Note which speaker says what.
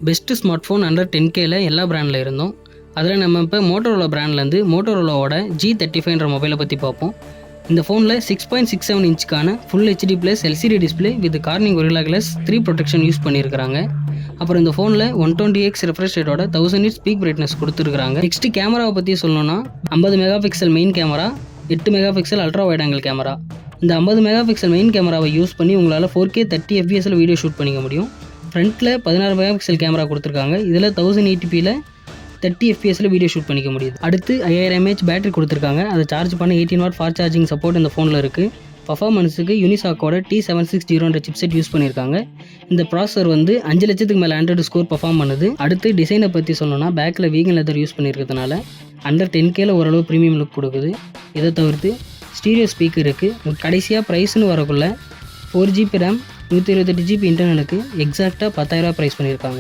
Speaker 1: Best smart phone under 10Kல எல்லா பிராண்டில் இருந்தோம். அதில் நம்ம இப்போ மோட்டோரோலா பிராண்ட்லேருந்து மோட்டோரோலாவோட G35ன்ற மொபைலை பற்றி பார்ப்போம். இந்த ஃபோனில் 6.67 இன்ச்சுக்கான full HD plus LCD display with Corning Gorilla glass 3 protection use பண்ணியிருக்காங்க. அப்புறம் இந்த ஃபோனில் 120X ரெஃப்ரெஷ் ரேட்டோட 1000 nits பீக் பிரைட்னஸ் கொடுத்துருக்காங்க. நெக்ஸ்ட் கேமராவை பற்றி சொல்லணும்னா 50 mega pixel main camera, 8 mega pixel ultra wide angle camera. இந்த 50 மெகா பிக்சல் மெயின் கேமராவை யூஸ் பண்ணி உங்களால் 4K 30 fps வீடியோ ஷூட் பண்ணிக்க முடியும். ஃப்ரண்ட்டில் 16 மெகா பிக்சல் கேமரா கொடுத்துருக்காங்க. இதில் 1080pல 30 fps வீடியோ ஷூட் பண்ணிக்க முடியுது. அடுத்து 5000 mAh பேட்டரி கொடுத்துருக்காங்க. அதை சார்ஜ் பண்ண 18 வாட் ஃபாஸ்ட் சார்ஜிங் சப்போர்ட் இந்த ஃபோனில் இருக்குது. பர்ஃபார்மன்ஸுக்கு யூனிசாக்கோட T760 சிப்செட் யூஸ் பண்ணியிருக்காங்க. இந்த ப்ராசஸர் 5 லட்சத்துக்கு மேலே ஆண்ட்ராய்டு ஸ்கோர் பர்ஃபார்ம் பண்ணுது. அடுத்து டிசைனை பற்றி சொல்லணும்னா பேக்கில் வீகன் லெதர் யூஸ் பண்ணியிருக்கிறதுனால அண்டர் 10Kல ஓரளவு ப்ரீமியம் லுக் கொடுக்குது. இதை தவிர்த்து ஸ்டீரியோ ஸ்பீக்கர் இருக்குது. கடைசியாக ப்ரைஸ்னு வரக்குள்ள 4GB RAM 128GB இன்டர்னலுக்கு எக்ஸாக்டாக 10,000 ப்ரைஸ் பண்ணியிருக்காங்க.